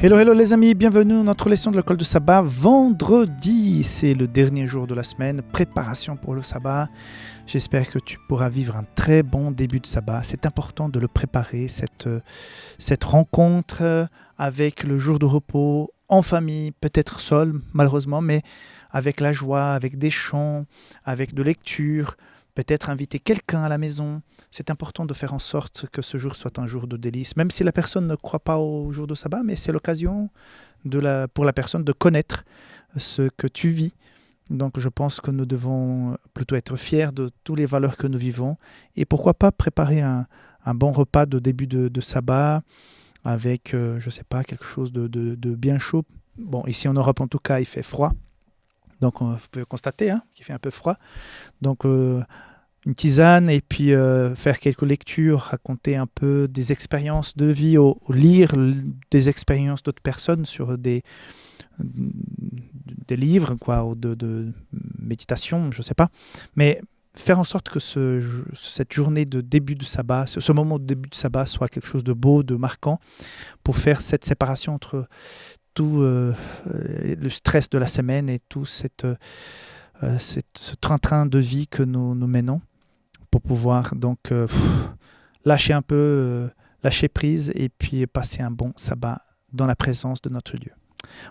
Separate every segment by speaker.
Speaker 1: Hello, hello les amis, bienvenue dans notre leçon de l'école de sabbat. Vendredi, c'est le dernier jour de la semaine, préparation pour le sabbat. J'espère que tu pourras vivre un très bon début de sabbat. C'est important de le préparer, cette rencontre avec le jour de repos, en famille, peut-être seul malheureusement, mais avec la joie, avec des chants, avec de lecture. Peut-être inviter quelqu'un à la maison. C'est important de faire en sorte que ce jour soit un jour de délice. Même si la personne ne croit pas au jour de sabbat, mais c'est l'occasion pour la personne de connaître ce que tu vis. Donc je pense que nous devons plutôt être fiers de toutes les valeurs que nous vivons. Et pourquoi pas préparer un bon repas de début de sabbat avec, je ne sais pas, quelque chose de bien chaud. Bon, ici en Europe en tout cas, il fait froid. Donc on peut constater qu'il fait un peu froid. Donc une tisane et puis faire quelques lectures, raconter un peu des expériences de vie, ou lire des expériences d'autres personnes sur des livres ou de méditation, je ne sais pas. Mais faire en sorte que cette journée de début de sabbat, ce moment de début de sabbat soit quelque chose de beau, de marquant, pour faire cette séparation entre tout le stress de la semaine et tout ce train-train de vie que nous menons, pour pouvoir donc lâcher un peu, lâcher prise et puis passer un bon sabbat dans la présence de notre Dieu.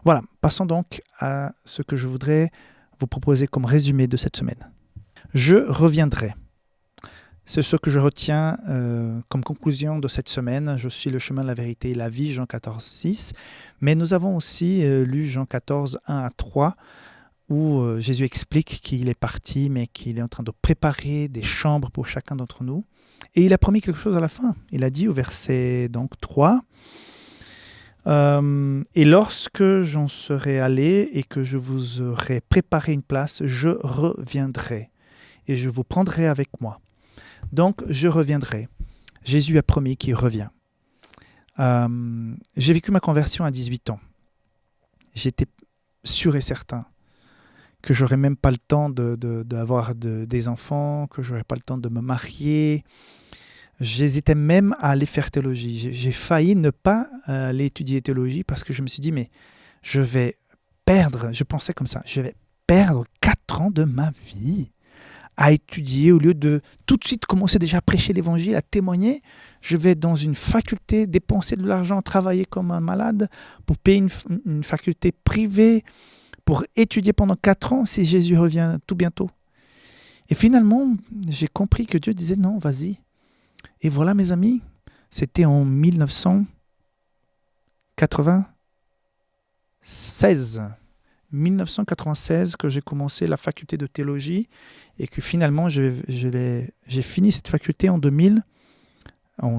Speaker 1: Voilà, passons donc à ce que je voudrais vous proposer comme résumé de cette semaine. Je reviendrai. C'est ce que je retiens comme conclusion de cette semaine. Je suis le chemin, la vérité et la vie, Jean 14, 6. Mais nous avons aussi lu Jean 14, 1 à 3, où Jésus explique qu'il est parti, mais qu'il est en train de préparer des chambres pour chacun d'entre nous. Et il a promis quelque chose à la fin. Il a dit au verset 3, « Et lorsque j'en serai allé et que je vous aurai préparé une place, je reviendrai et je vous prendrai avec moi. » Donc, je reviendrai. Jésus a promis qu'il revient. J'ai vécu ma conversion à 18 ans. J'étais sûr et certain que j'aurais même pas le temps d'avoir des enfants, que j'aurais pas le temps de me marier. J'hésitais même à aller faire théologie. J'ai failli ne pas aller étudier théologie parce que je me suis dit, mais je vais perdre, je pensais comme ça, je vais perdre 4 ans de ma vie à étudier au lieu de tout de suite commencer déjà à prêcher l'évangile, à témoigner. Je vais dans une faculté dépenser de l'argent, travailler comme un malade pour payer une faculté privée, pour étudier pendant 4 ans si Jésus revient tout bientôt. Et finalement, j'ai compris que Dieu disait non, vas-y. Et voilà mes amis, c'était en 1996 que j'ai commencé la faculté de théologie et que finalement j'ai fini cette faculté en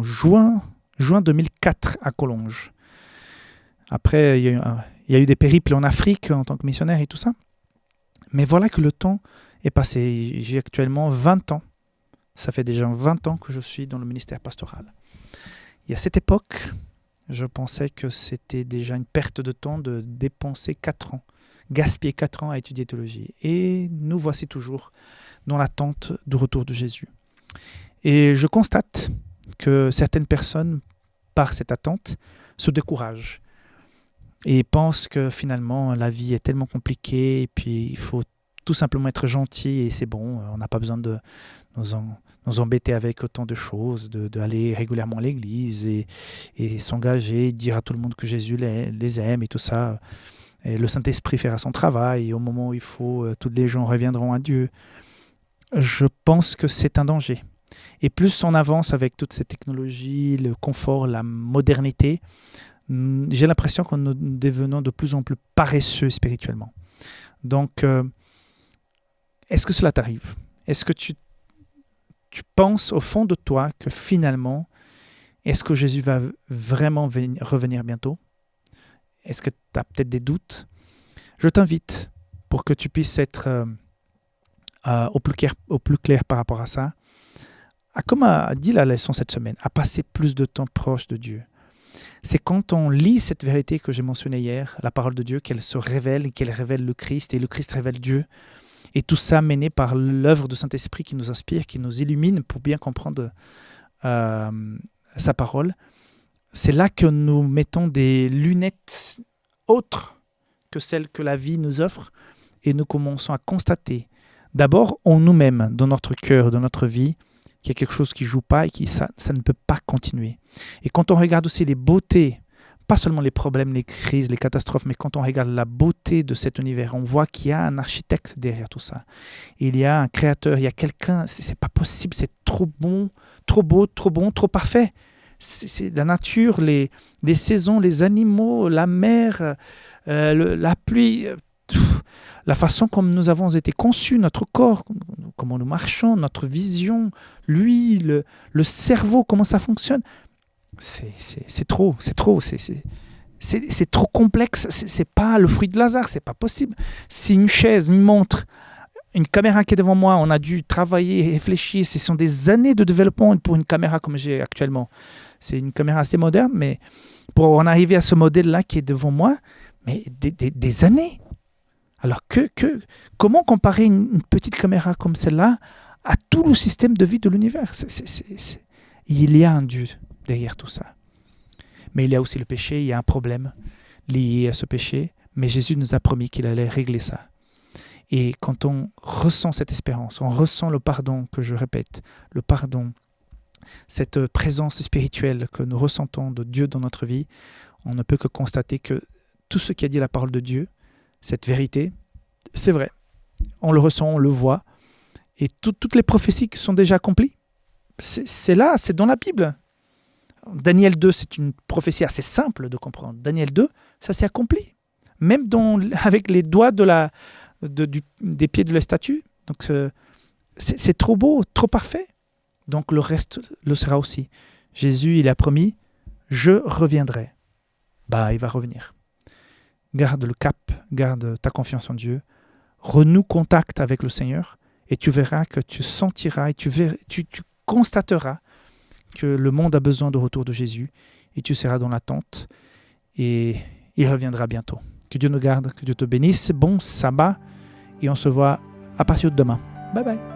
Speaker 1: juin 2004 à Collonges. Après, il y a eu des périples en Afrique en tant que missionnaire et tout ça. Mais voilà que le temps est passé. J'ai actuellement 20 ans. Ça fait déjà 20 ans que je suis dans le ministère pastoral. Et à cette époque, je pensais que c'était déjà une perte de temps de dépenser 4 ans, gaspiller 4 ans à étudier théologie. Et nous voici toujours dans l'attente du retour de Jésus. Et je constate que certaines personnes, par cette attente, se découragent et pensent que finalement la vie est tellement compliquée et puis il faut tout simplement être gentil et c'est bon, on n'a pas besoin de nous embêter avec autant de choses, d'aller régulièrement à l'église et s'engager, dire à tout le monde que Jésus les aime et tout ça. Et le Saint-Esprit fera son travail et au moment où il faut, tous les gens reviendront à Dieu. Je pense que c'est un danger. Et plus on avance avec toutes ces technologies, le confort, la modernité, j'ai l'impression que nous devenons de plus en plus paresseux spirituellement. Donc, est-ce que cela t'arrive? Est-ce que tu penses au fond de toi que finalement, est-ce que Jésus va vraiment revenir bientôt? Est-ce que tu as peut-être des doutes? Je t'invite, pour que tu puisses être au plus clair par rapport à ça, comme a dit la leçon cette semaine, à passer plus de temps proche de Dieu. C'est quand on lit cette vérité que j'ai mentionnée hier, la parole de Dieu, qu'elle se révèle, qu'elle révèle le Christ, et le Christ révèle Dieu. Et tout ça mené par l'œuvre du Saint-Esprit qui nous inspire, qui nous illumine pour bien comprendre sa parole. c'est là que nous mettons des lunettes autres que celles que la vie nous offre et nous commençons à constater d'abord en nous-mêmes, dans notre cœur, dans notre vie, qu'il y a quelque chose qui ne joue pas et que ça ne peut pas continuer. Et quand on regarde aussi les beautés, pas seulement les problèmes, les crises, les catastrophes, mais quand on regarde la beauté de cet univers, on voit qu'il y a un architecte derrière tout ça. Il y a un créateur, il y a quelqu'un, c'est pas possible, c'est trop bon, trop beau, trop bon, trop parfait. C'est la nature, les saisons, les animaux, la mer, la pluie, la façon comme nous avons été conçus, notre corps, comment nous marchons, notre vision, lui, le cerveau, comment ça fonctionne. C'est trop, c'est trop complexe, c'est pas le fruit de hasard, c'est pas possible. Si une chaise, une montre, une caméra qui est devant moi, on a dû travailler, réfléchir, ce sont des années de développement pour une caméra comme j'ai actuellement. C'est une caméra assez moderne, mais pour en arriver à ce modèle-là qui est devant moi, mais des années. Alors comment comparer une petite caméra comme celle-là à tout le système de vie de l'univers? Il y a un Dieu derrière tout ça. Mais il y a aussi le péché, il y a un problème lié à ce péché, mais Jésus nous a promis qu'il allait régler ça. Et quand on ressent cette espérance, on ressent le pardon, que je répète, le pardon, cette présence spirituelle que nous ressentons de Dieu dans notre vie, on ne peut que constater que tout ce qui a dit la parole de Dieu, cette vérité, c'est vrai. On le ressent, on le voit. Et toutes les prophéties qui sont déjà accomplies, c'est là, c'est dans la Bible. Daniel 2, c'est une prophétie assez simple de comprendre. Daniel 2, ça s'est accompli. Même avec les doigts des pieds de la statue. Donc c'est trop beau, trop parfait. Donc le reste le sera aussi. Jésus, il a promis, je reviendrai. Il va revenir. Garde le cap, garde ta confiance en Dieu. Renoue contact avec le Seigneur et tu verras que tu sentiras et tu constateras que le monde a besoin de retour de Jésus et tu seras dans l'attente et il reviendra bientôt. Que Dieu nous garde, que Dieu te bénisse. Bon sabbat et on se voit à partir de demain. Bye bye.